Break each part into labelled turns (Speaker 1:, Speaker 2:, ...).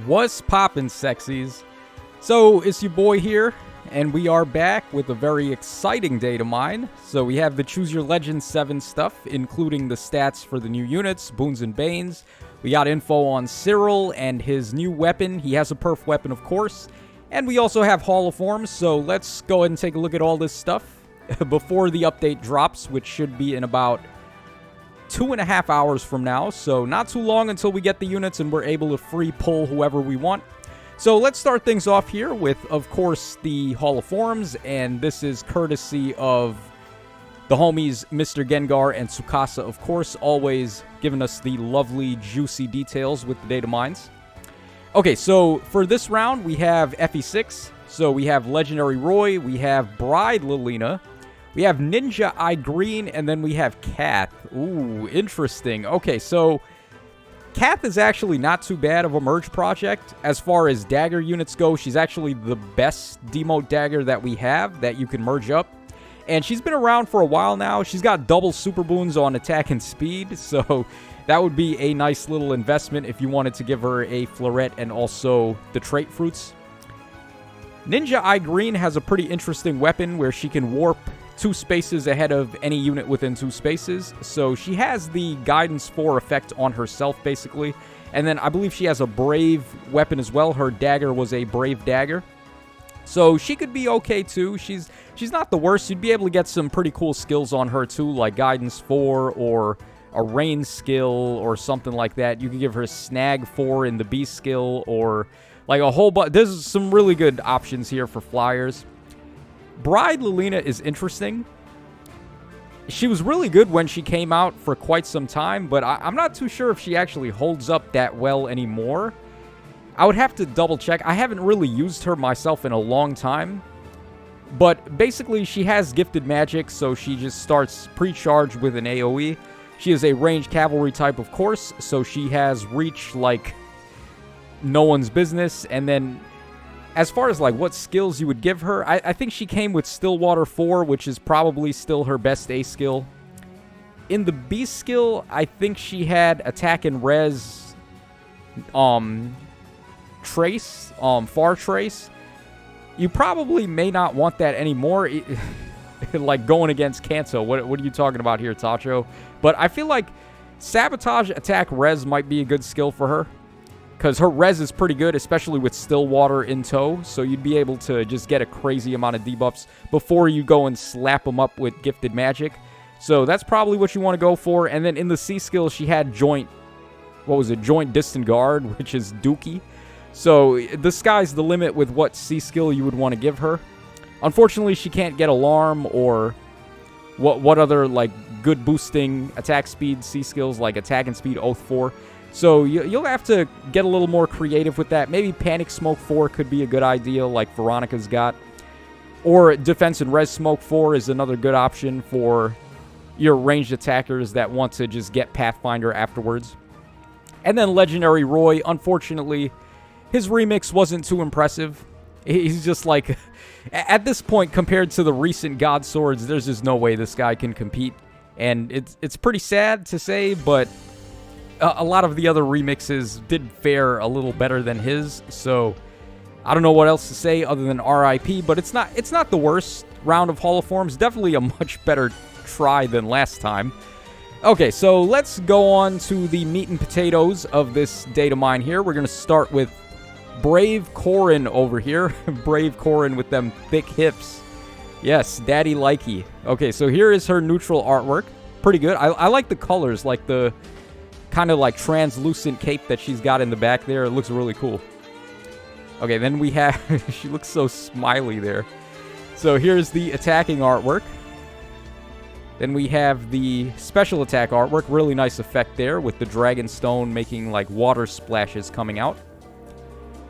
Speaker 1: What's poppin', sexies? So, it's your boy here, and we are back with a very exciting Datamine. So, we have the Choose Your Legend 7 stuff, including the stats for the new units, Boons and Banes. We got info on Cyril and his new weapon. He has a perf weapon, of course. And we also have Hall of Forms, so let's go ahead and take a look at all this stuff before the update drops, which should be in about 2.5 hours from now, so not too long until we get the units and we're able to free pull whoever we want. So let's start things off here with, of course, the Hall of Forms, and this is courtesy of the homies Mr. Gengar and Tsukasa, of course, always giving us the lovely, juicy details with the data mines. Okay, so for this round, we have FE6, so we have Legendary Roy, we have Bride Lilina, we have Ninja Eye Green, and then we have Kath. Ooh, interesting. Okay, so Kath is actually not too bad of a merge project. As far as dagger units go, she's actually the best demote dagger that we have that you can merge up. And she's been around for a while now. She's got double super boons on attack and speed, so that would be a nice little investment if you wanted to give her a Floret and also the trait fruits. Ninja Eye Green has a pretty interesting weapon where she can warp 2 spaces ahead of any unit within 2 spaces. So she has the Guidance 4 effect on herself, basically. And then I believe she has a Brave weapon as well. Her dagger was a Brave dagger. So she could be okay, too. She's not the worst. You'd be able to get some pretty cool skills on her, too, like Guidance 4 or a Rain skill or something like that. You could give her Snag 4 in the B skill or like a whole bunch. There's some really good options here for flyers. Bride Lilina is interesting. She was really good when she came out for quite some time, but I'm not too sure if she actually holds up that well anymore. I would have to double check. I haven't really used her myself in a long time. But basically, she has gifted magic, so she just starts pre-charged with an AoE. She is a ranged cavalry type, of course, so she has reach like no one's business. And then as far as like what skills you would give her, I think she came with Stillwater 4, which is probably still her best A skill. In the B skill, I think she had attack and res, trace, far trace. You probably may not want that anymore, like going against Kanto. What are you talking about here, Tacho? But I feel like sabotage, attack, res might be a good skill for her, because her res is pretty good, especially with Stillwater in tow, so you'd be able to just get a crazy amount of debuffs before you go and slap them up with gifted magic. So that's probably what you want to go for. And then in the C skill, she had Joint, Joint Distant Guard, which is Dookie. So the sky's the limit with what C skill you would want to give her. Unfortunately, she can't get Alarm or what other like good boosting attack speed C skills like Attack and Speed Oath 4. So you'll have to get a little more creative with that. Maybe Panic Smoke 4 could be a good idea like Veronica's got. Or Defense and Res Smoke 4 is another good option for your ranged attackers that want to just get Pathfinder afterwards. And then Legendary Roy, unfortunately, his remix wasn't too impressive. He's just like, at this point, compared to the recent God Swords, there's just no way this guy can compete. And it's pretty sad to say, but a lot of the other remixes did fare a little better than his, so I don't know what else to say other than RIP, but it's not the worst round of Hall of Forms. Definitely a much better try than last time. Okay, so let's go on to the meat and potatoes of this data mine here. We're going to start with Brave Corin over here. Brave Corin with them thick hips. Yes, daddy likey. Okay, so here is her neutral artwork. Pretty good. I like the colors, like the kind of like translucent cape that she's got in the back there. It looks really cool. Okay, then we have... she looks so smiley there. So here's the attacking artwork. Then we have the special attack artwork. Really nice effect there with the Dragon Stone making like water splashes coming out.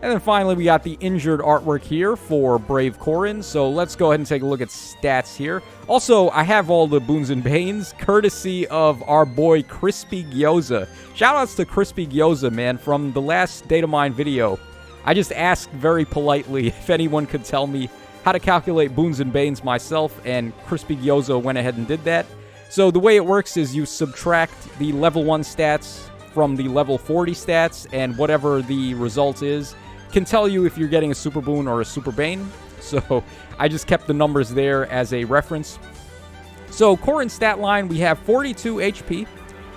Speaker 1: And then finally we got the injured artwork here for Brave Corin. So let's go ahead and take a look at stats here. Also, I have all the Boons and Banes courtesy of our boy Crispy Gyoza. Shoutouts to Crispy Gyoza, man, from the last Datamine video. I just asked very politely if anyone could tell me how to calculate Boons and Banes myself, and Crispy Gyoza went ahead and did that. So the way it works is you subtract the level 1 stats from the level 40 stats, and whatever the result is can tell you if you're getting a Super Boon or a Super Bane. So I just kept the numbers there as a reference. So Corin's stat line, we have 42 HP,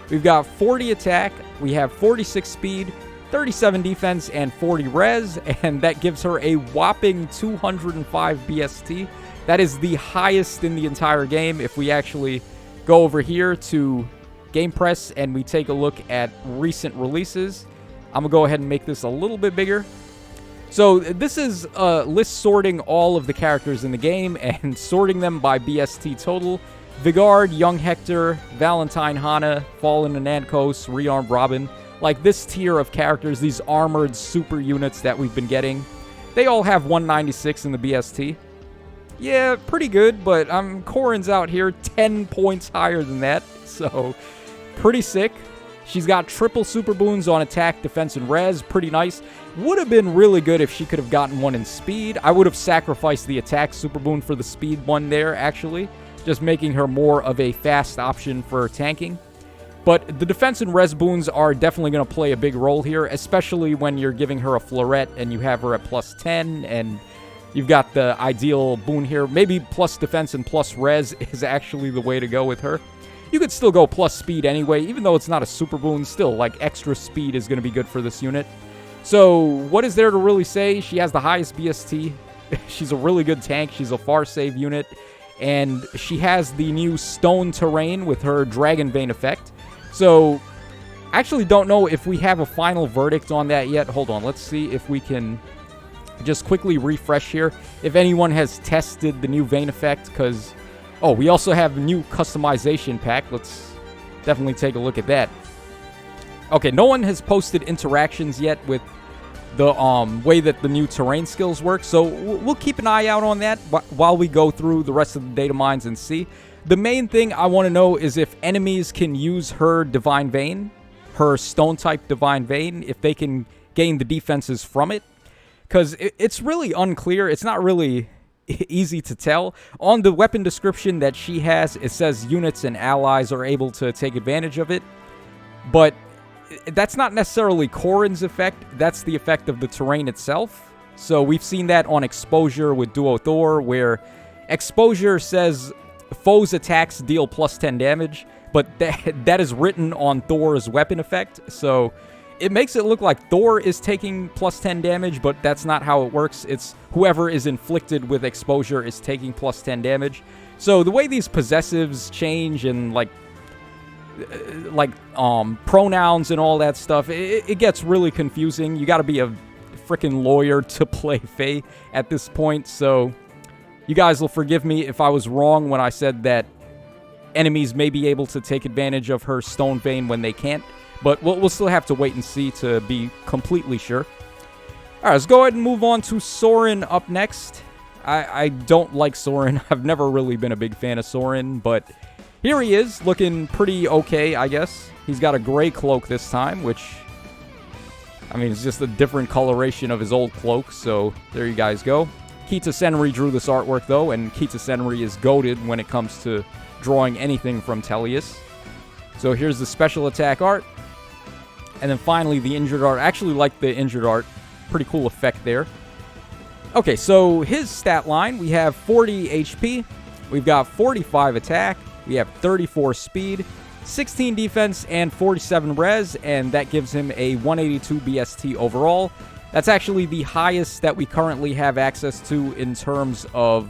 Speaker 1: we've got 40 attack, we have 46 speed, 37 defense, and 40 res, and that gives her a whopping 205 BST. That is the highest in the entire game. If we actually go over here to Game Press and we take a look at recent releases, I'm going to go ahead and make this a little bit bigger. So this is list sorting all of the characters in the game and sorting them by BST total. Vigard, Young Hector, Valentine Hana, Fallen Anankos, Rearmed Robin. Like this tier of characters, these armored super units that we've been getting, they all have 196 in the BST. Yeah, pretty good, but Corin's out here 10 points higher than that, so pretty sick. She's got triple super boons on attack, defense, and res. Pretty nice. Would have been really good if she could have gotten one in speed. I would have sacrificed the attack super boon for the speed one there, actually, just making her more of a fast option for tanking. But the defense and res boons are definitely going to play a big role here, especially when you're giving her a Floret and you have her at plus 10, and you've got the ideal boon here. Maybe plus defense and plus res is actually the way to go with her. You could still go plus speed anyway, even though it's not a super boon. Still, like, extra speed is going to be good for this unit. So, what is there to really say? She has the highest BST. She's a really good tank. She's a far save unit. And she has the new Stone Terrain with her Dragon Vein effect. So, I actually don't know if we have a final verdict on that yet. Hold on, let's see if we can just quickly refresh here. If anyone has tested the new Vein effect, because... Oh, we also have a new customization pack. Let's definitely take a look at that. Okay, no one has posted interactions yet with the way that the new terrain skills work, so we'll keep an eye out on that while we go through the rest of the data mines and see. The main thing I want to know is if enemies can use her Divine Vein, her Stone-type Divine Vein, if they can gain the defenses from it, because it's really unclear. It's not really easy to tell. On the weapon description that she has, it says units and allies are able to take advantage of it, but that's not necessarily Corin's effect. That's the effect of the terrain itself. So we've seen that on Exposure with Duo Thor, where Exposure says foes' attacks deal plus 10 damage, but that is written on Thor's weapon effect, so it makes it look like Thor is taking plus 10 damage, but that's not how it works. It's whoever is inflicted with Exposure is taking plus 10 damage. So the way these possessives change and like pronouns and all that stuff, it gets really confusing. You got to be a freaking lawyer to play Faye at this point. So you guys will forgive me if I was wrong when I said that enemies may be able to take advantage of her Stone Vein when they can't. But we'll still have to wait and see to be completely sure. All right, let's go ahead and move on to Soren up next. I don't like Soren. I've never really been a big fan of Soren, but here he is, looking pretty okay, I guess. He's got a gray cloak this time, which, I mean, it's just a different coloration of his old cloak, so there you guys go. Kita Senri drew this artwork, though, and Kita Senri is goated when it comes to drawing anything from Tellius. So here's the special attack art. And then finally, the injured art. I actually like the injured art. Pretty cool effect there. Okay, so his stat line, we have 40 HP. We've got 45 attack. We have 34 speed, 16 defense, and 47 res. And that gives him a 182 BST overall. That's actually the highest that we currently have access to in terms of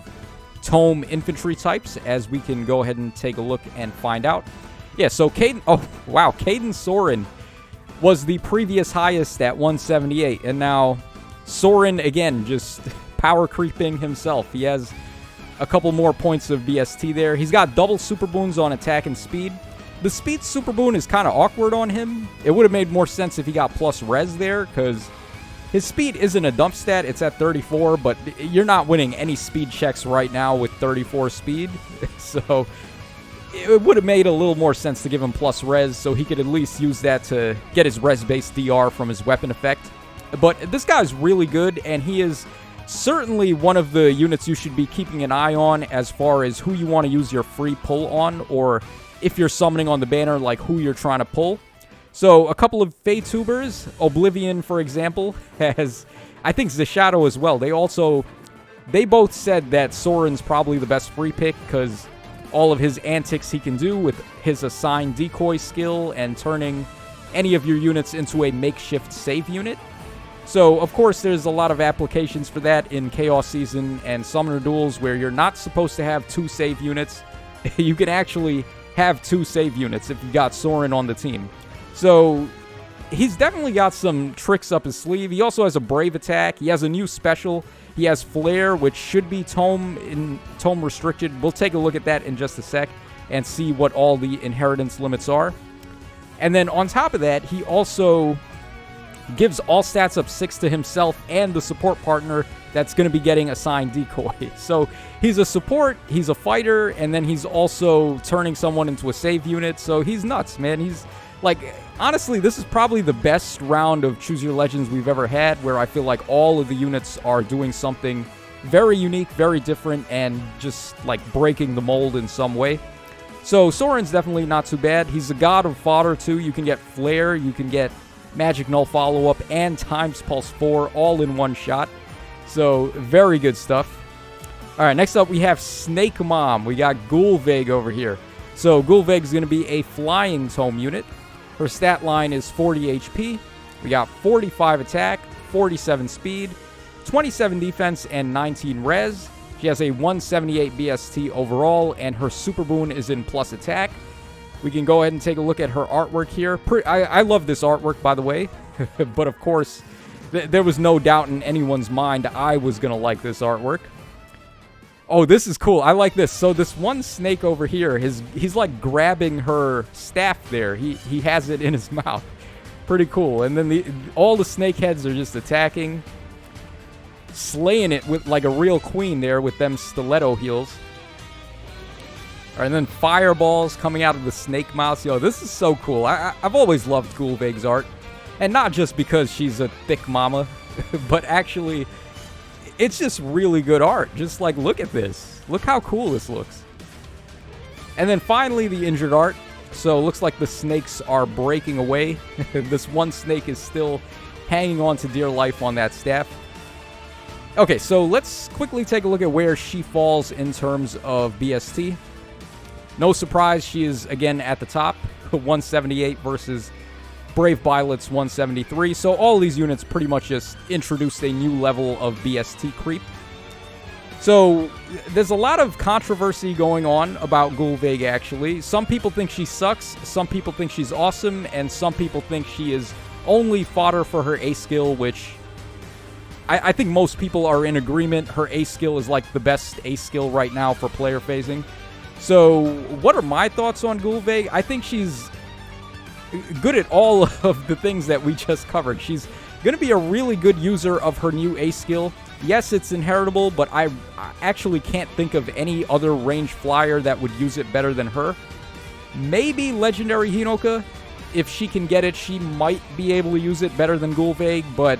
Speaker 1: tome infantry types, as we can go ahead and take a look and find out. Yeah, so Caden... Oh, wow, Caden Soren was the previous highest at 178, and now Soren, again, just power creeping himself. He has a couple more points of BST there. He's got double super boons on attack and speed. The speed super boon is kind of awkward on him. It would have made more sense if he got plus res there, because his speed isn't a dump stat. It's at 34, but you're not winning any speed checks right now with 34 speed, so it would have made a little more sense to give him plus res so he could at least use that to get his res-based DR from his weapon effect. But this guy's really good, and he is certainly one of the units you should be keeping an eye on as far as who you want to use your free pull on, or if you're summoning on the banner, like who you're trying to pull. So a couple of Fey tubers, Oblivion, for example, has, I think, Zishadow as well. They both said that Soren's probably the best free pick because all of his antics he can do with his assigned decoy skill and turning any of your units into a makeshift save unit. So, of course, there's a lot of applications for that in Chaos Season and Summoner Duels where you're not supposed to have 2 save units. You can actually have 2 save units if you got Soren on the team. So, he's definitely got some tricks up his sleeve. He also has a Brave attack. He has a new special. He has Flare, which should be Tome restricted. We'll take a look at that in just a sec and see what all the inheritance limits are. And then on top of that, he also gives all stats up 6 to himself and the support partner that's going to be getting assigned decoy. So he's a support, he's a fighter, and then he's also turning someone into a save unit. So he's nuts, man. He's like, honestly, this is probably the best round of Choose Your Legends we've ever had, where I feel like all of the units are doing something very unique, very different, and just like breaking the mold in some way. So Soren's definitely not too bad. He's a god of fodder too. You can get Flare, you can get Magic Null follow-up, and Times Pulse 4 all in one shot. So very good stuff. All right, next up we have Snake Mom. We got Gullveig over here. So Gullveig is going to be a flying tome unit. Her stat line is 40 HP. We got 45 attack, 47 speed, 27 defense, and 19 res. She has a 178 BST overall, and her super boon is in plus attack. We can go ahead and take a look at her artwork here. I love this artwork, by the way. But of course, there was no doubt in anyone's mind I was going to like this artwork. Oh, this is cool. I like this. So this one snake over here, he's like grabbing her staff there. He has it in his mouth. Pretty cool. And then all the snake heads are just attacking, slaying it with like a real queen there with them stiletto heels. All right, and then fireballs coming out of the snake mouth. Yo, this is so cool. I've always loved Gullveig's art. And not just because she's a thick mama, but actually, it's just really good art. Just like, look at this. Look how cool this looks. And then finally, the injured art. So it looks like the snakes are breaking away. This one snake is still hanging on to dear life on that staff. Okay, so let's quickly take a look at where she falls in terms of BST. No surprise, she is again at the top, 178 versus Brave Violet's 173. So all these units pretty much just introduced a new level of BST creep. So there's a lot of controversy going on about Gullveig, actually. Some people think she sucks, some people think she's awesome, and some people think she is only fodder for her ace skill, which I think most people are in agreement. Her ace skill is like the best ace skill right now for player phasing. So what are my thoughts on Gullveig? I think she's good at all of the things that we just covered. She's going to be a really good user of her new ace skill. Yes, it's inheritable, but I actually can't think of any other ranged flyer that would use it better than her. Maybe Legendary Hinoka. If she can get it, she might be able to use it better than Gullveig, but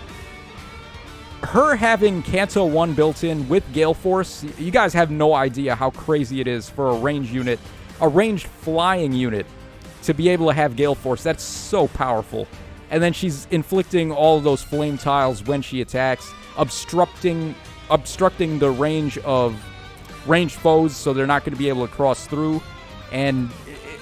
Speaker 1: her having Kanto 1 built in with Gale Force, you guys have no idea how crazy it is for a ranged unit, a ranged flying unit, to be able to have Gale Force. That's so powerful. And then she's inflicting all of those flame tiles when she attacks, obstructing the range of ranged foes, so they're not going to be able to cross through. And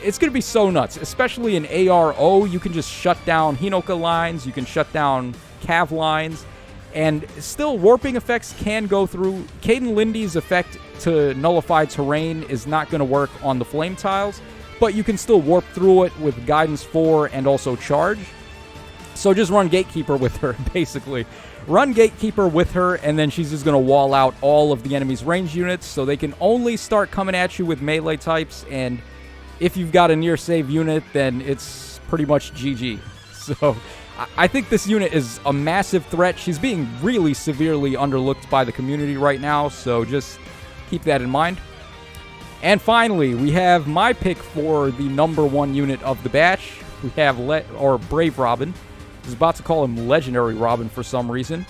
Speaker 1: it's going to be so nuts, especially in ARO. You can just shut down Hinoka lines, you can shut down Cav lines, and still warping effects can go through. Caden Lindy's effect to nullify terrain is not going to work on the flame tiles, but you can still warp through it with Guidance 4 and also Charge. So just run Gatekeeper with her, basically. Run Gatekeeper with her, and then she's just going to wall out all of the enemy's range units, so they can only start coming at you with melee types, and if you've got a near save unit, then it's pretty much GG. So I think this unit is a massive threat. She's being really severely underlooked by the community right now, so just keep that in mind. And finally, we have my pick for the #1 unit of the batch. We have Brave Robin. I was about to call him Legendary Robin for some reason.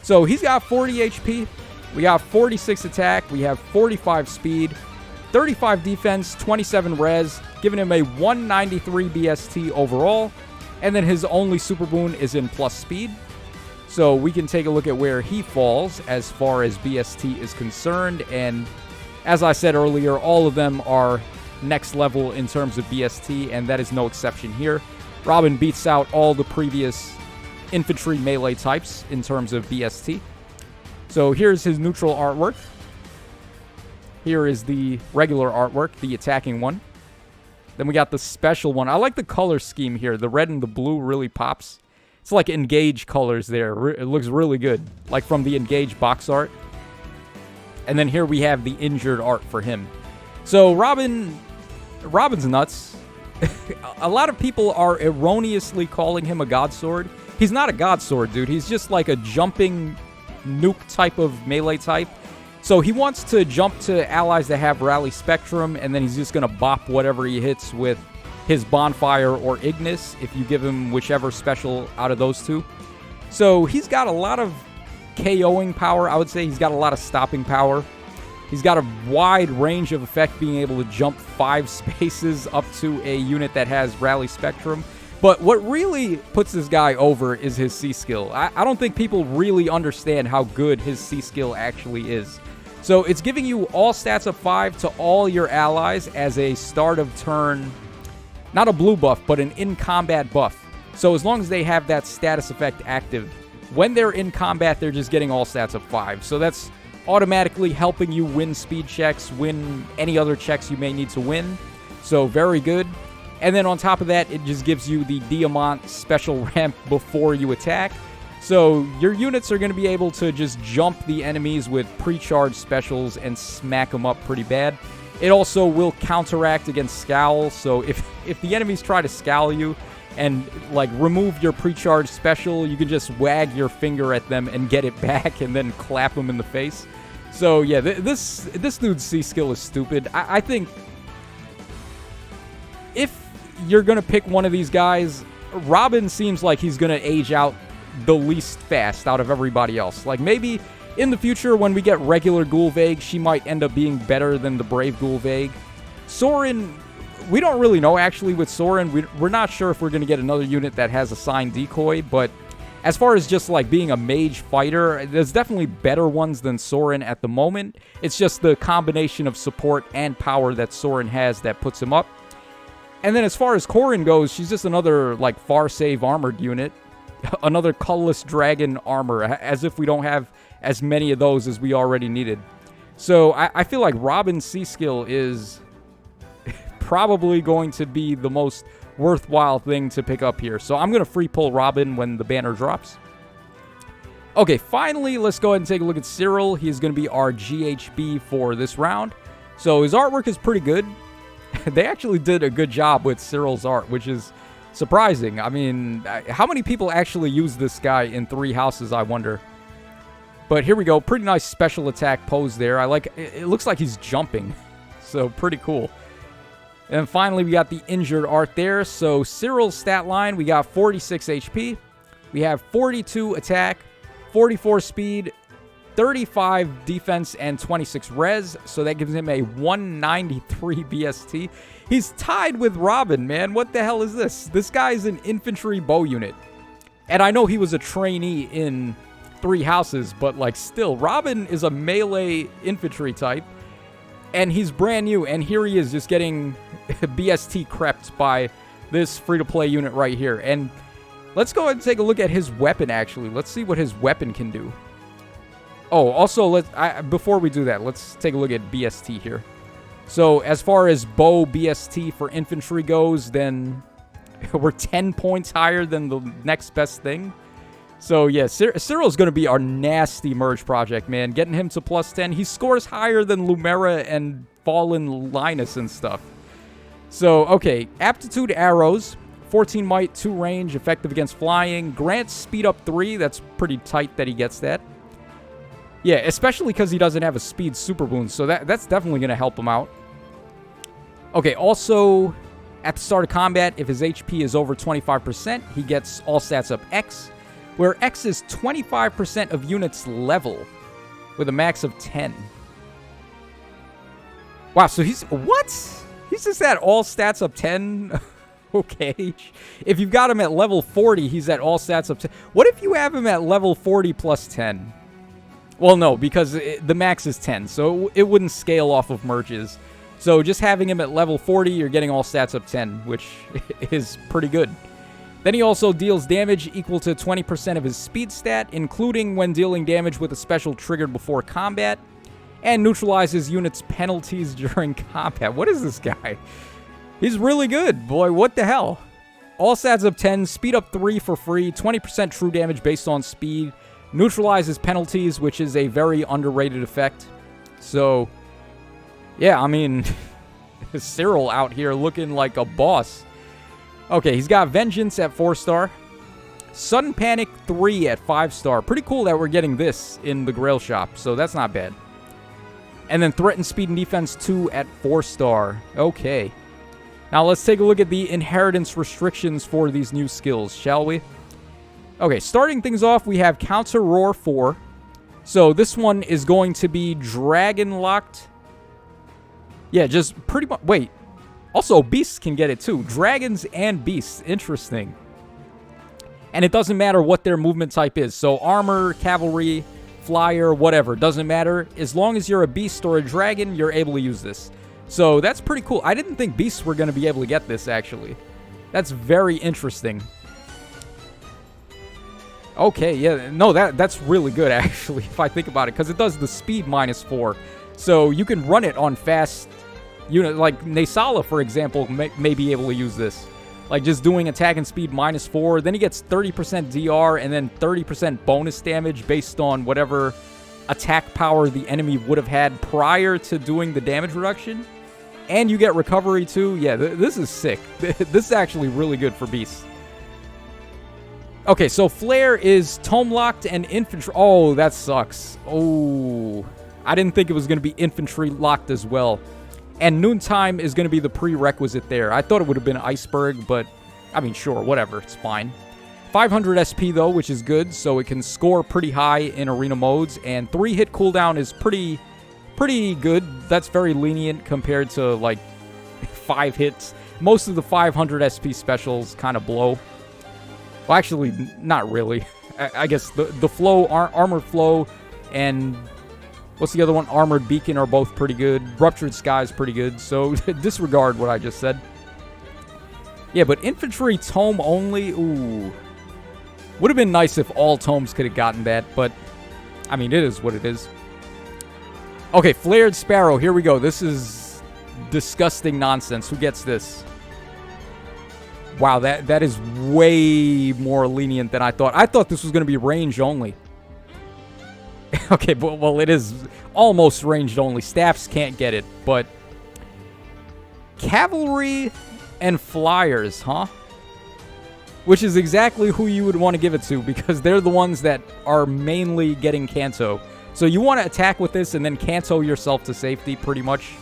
Speaker 1: So he's got 40 HP. We got 46 attack. We have 45 speed, 35 defense, 27 res, giving him a 193 BST overall. And then his only super boon is in plus speed. So we can take a look at where he falls as far as BST is concerned. And as I said earlier, all of them are next level in terms of BST, and that is no exception here. Robin beats out all the previous infantry melee types in terms of BST. So here's his neutral artwork. Here is the regular artwork, the attacking one. Then we got the special one. I like the color scheme here. The red and the blue really pops. It's like Engage colors there. It looks really good, like from the Engage box art. And then here we have the injured art for him. So Robin's nuts. A lot of people are erroneously calling him a god sword. He's not a god sword, dude. He's just like a jumping nuke type of melee type. So he wants to jump to allies that have Rally Spectrum, and then he's just going to bop whatever he hits with his Bonfire or Ignis, if you give him whichever special out of those two. So he's got a lot of KOing power, I would say. He's got a lot of stopping power. He's got a wide range of effect, being able to jump 5 spaces up to a unit that has Rally Spectrum. But what really puts this guy over is his C-skill. I don't think people really understand how good his C-skill actually is. So it's giving you all stats of 5 to all your allies as a start of turn, not a blue buff, but an in-combat buff. So as long as they have that status effect active, when they're in combat, they're just getting all stats of 5. So that's automatically helping you win speed checks, win any other checks you may need to win. So very good. And then on top of that, it just gives you the Diamant special ramp before you attack. So your units are going to be able to just jump the enemies with pre-charged specials and smack them up pretty bad. It also will counteract against Scowl, so if the enemies try to scowl you and like remove your pre-charged special, you can just wag your finger at them and get it back and then clap them in the face. So yeah, this dude's C-skill is stupid. I think if you're going to pick one of these guys, Robin seems like he's going to age out the least fast out of everybody else. Like maybe in the future when we get regular Gullveig, she might end up being better than the Brave Gullveig. Soren, we don't really know actually with Soren. We're not sure if we're going to get another unit that has assigned decoy, but as far as just like being a mage fighter, there's definitely better ones than Soren at the moment. It's just the combination of support and power that Soren has that puts him up. And then as far as Corin goes, she's just another like far save armored unit. Another colorless dragon armor, as if we don't have as many of those as we already needed. So I feel like Robin's C-skill is probably going to be the most worthwhile thing to pick up here. So I'm going to free pull Robin when the banner drops. Okay, finally, let's go ahead and take a look at Cyril. He's going to be our GHB for this round. So his artwork is pretty good. They actually did a good job with Cyril's art, which is surprising. I mean, how many people actually use this guy in 3 houses, I wonder. But here we go. Pretty nice special attack pose there. I like it. Looks like he's jumping. So pretty cool. And finally, we got the injured art there. So Cyril's stat line, we got 46 HP. We have 42 attack, 44 speed, 35 defense, and 26 res. So that gives him a 193 BST. He's tied with Robin, man. What the hell is this? This guy's an infantry bow unit. And I know he was a trainee in 3 houses, but like still, Robin is a melee infantry type. And he's brand new, and here he is just getting BST crept by this free-to-play unit right here. And let's go ahead and take a look at his weapon, actually. Let's see what his weapon can do. Oh, also, before we do that, let's take a look at BST here. So, as far as bow BST for infantry goes, then we're 10 points higher than the next best thing. So, yeah, Cyril's going to be our nasty merge project, man. Getting him to plus 10. He scores higher than Lumera and Fallen Linus and stuff. So, okay, Aptitude Arrows. 14 might, 2 range, effective against flying. Grants speed up 3. That's pretty tight that he gets that. Yeah, especially because he doesn't have a speed super boon, so that's definitely going to help him out. Okay, also, at the start of combat, if his HP is over 25%, he gets all stats up X, where X is 25% of units level, with a max of 10. Wow, so he's... What? He's just at all stats up 10? Okay. If you've got him at level 40, he's at all stats up 10. What if you have him at level 40 plus 10? Well, no, because the max is 10, so it wouldn't scale off of merges. So just having him at level 40, you're getting all stats up 10, which is pretty good. Then he also deals damage equal to 20% of his speed stat, including when dealing damage with a special triggered before combat, and neutralizes units' penalties during combat. What is this guy? He's really good, boy. What the hell? All stats up 10, speed up 3 for free, 20% true damage based on speed, neutralizes penalties, which is a very underrated effect. So, yeah, I mean, Cyril out here looking like a boss. Okay, he's got Vengeance at 4-star. Sudden Panic 3 at 5-star. Pretty cool that we're getting this in the Grail Shop, so that's not bad. And then Threaten Speed and Defense 2 at 4-star. Okay. Now let's take a look at the inheritance restrictions for these new skills, shall we? Okay, starting things off, we have Counter Roar 4. So this one is going to be Dragon Locked. Yeah, just pretty much... Wait. Also, beasts can get it too. Dragons and beasts. Interesting. And it doesn't matter what their movement type is. So armor, cavalry, flyer, whatever. Doesn't matter. As long as you're a beast or a dragon, you're able to use this. So that's pretty cool. I didn't think beasts were going to be able to get this, actually. That's very interesting. Okay, yeah. No, that's really good, actually, if I think about it. Because it does the speed -4. So you can run it on fast... like Nasala, for example, may be able to use this. Like just doing attack and speed -4. Then he gets 30% DR and then 30% bonus damage based on whatever attack power the enemy would have had prior to doing the damage reduction. And you get recovery too. Yeah, this is sick. This is actually really good for beasts. Okay, so Flare is Tome Locked and Infantry. Oh, that sucks. Oh, I didn't think it was going to be Infantry Locked as well. And Noontime is going to be the prerequisite there. I thought it would have been Iceberg, but, I mean, sure, whatever. It's fine. 500 SP, though, which is good, so it can score pretty high in arena modes. And 3-hit cooldown is pretty good. That's very lenient compared to, like, 5 hits. Most of the 500 SP specials kind of blow. Well, actually, not really. I guess the flow, armor flow, and... What's the other one? Armored Beacon are both pretty good. Ruptured Sky is pretty good, so disregard what I just said. Yeah, but Infantry Tome only, ooh. Would have been nice if all Tomes could have gotten that, but, I mean, it is what it is. Okay, Flared Sparrow, here we go. This is disgusting nonsense. Who gets this? Wow, that is way more lenient than I thought. I thought this was going to be range only. Okay, but, well, it is almost ranged only. Staffs can't get it, but... Cavalry and Flyers, huh? Which is exactly who you would want to give it to, because they're the ones that are mainly getting Kanto. So you want to attack with this and then Kanto yourself to safety, pretty much.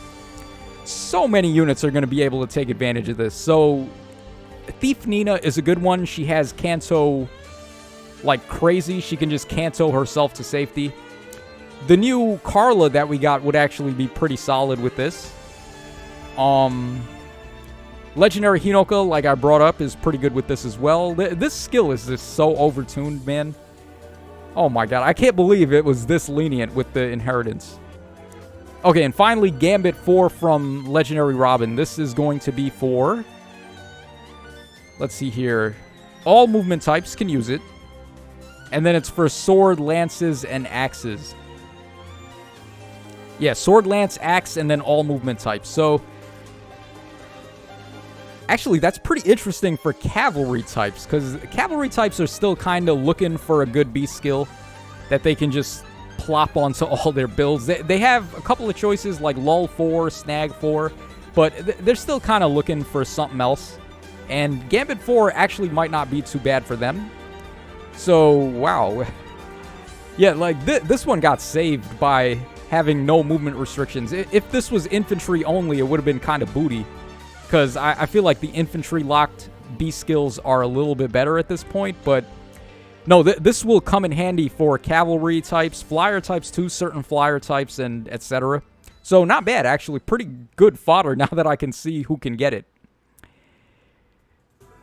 Speaker 1: So many units are going to be able to take advantage of this. So, Thief Nina is a good one. She has Kanto... like crazy. She can just Kanto herself to safety. The new Carla that we got would actually be pretty solid with this. Legendary Hinoka, like I brought up, is pretty good with this as well. This skill is just so overtuned, man. Oh my god, I can't believe it was this lenient with the inheritance. Okay, and finally, Gambit 4 from Legendary Robin. This is going to be for... Let's see here. All movement types can use it. And then it's for sword, lances, and axes. Yeah, sword, lance, axe, and then all movement types. So, actually, that's pretty interesting for cavalry types, because cavalry types are still kind of looking for a good beast skill that they can just plop onto all their builds. They have a couple of choices like Lull 4, Snag 4, but they're still kind of looking for something else. And Gambit 4 actually might not be too bad for them. So, wow. Yeah, like, this one got saved by having no movement restrictions. If this was infantry only, it would have been kind of booty. Because I feel like the infantry-locked beast skills are a little bit better at this point. But, no, this will come in handy for cavalry types, flyer types too, certain flyer types, and etc. So, not bad, actually. Pretty good fodder now that I can see who can get it.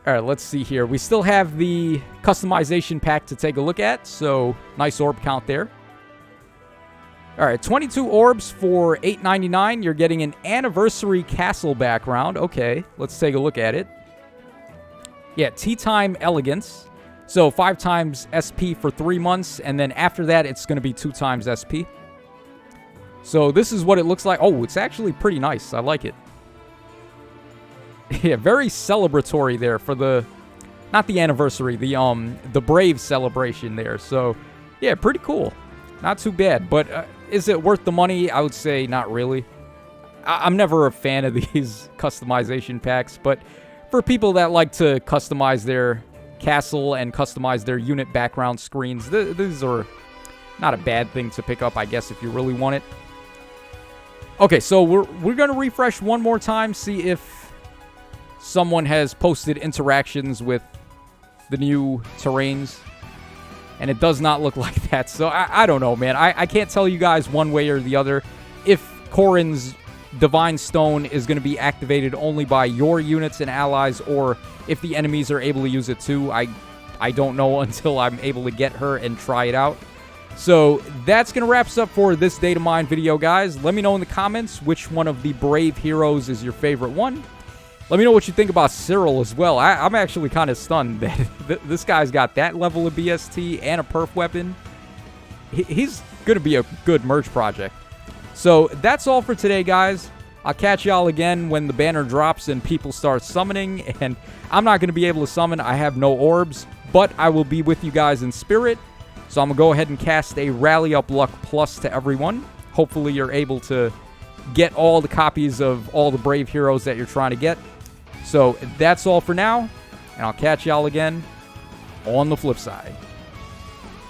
Speaker 1: All right, let's see here. We still have the customization pack to take a look at, so nice orb count there. All right, 22 orbs for $8.99. You're getting an anniversary castle background. Okay, let's take a look at it. Yeah, Tea Time Elegance. So 5 times SP for 3 months, and then after that, it's going to be 2 times SP. So this is what it looks like. Oh, it's actually pretty nice. I like it. Yeah, very celebratory there for the, not the anniversary, the Brave celebration there. So, yeah, pretty cool. Not too bad. But is it worth the money? I would say not really. I'm never a fan of these customization packs, but for people that like to customize their castle and customize their unit background screens, these are not a bad thing to pick up, I guess, if you really want it. Okay, so we're going to refresh one more time, see if someone has posted interactions with the new terrains, and it does not look like that. So I don't know, man. I can't tell you guys one way or the other if Corin's Divine Stone is going to be activated only by your units and allies, or if the enemies are able to use it too. I don't know until I'm able to get her and try it out. So that's going to wrap us up for this Datamine video, guys. Let me know in the comments which one of the Brave heroes is your favorite one. Let me know what you think about Cyril as well. I'm actually kind of stunned that this guy's got that level of BST and a perf weapon. He's going to be a good merge project. So that's all for today, guys. I'll catch y'all again when the banner drops and people start summoning. And I'm not going to be able to summon. I have no orbs, but I will be with you guys in spirit. So I'm going to go ahead and cast a Rally Up Luck Plus to everyone. Hopefully you're able to get all the copies of all the Brave heroes that you're trying to get. So that's all for now, and I'll catch y'all again on the flip side.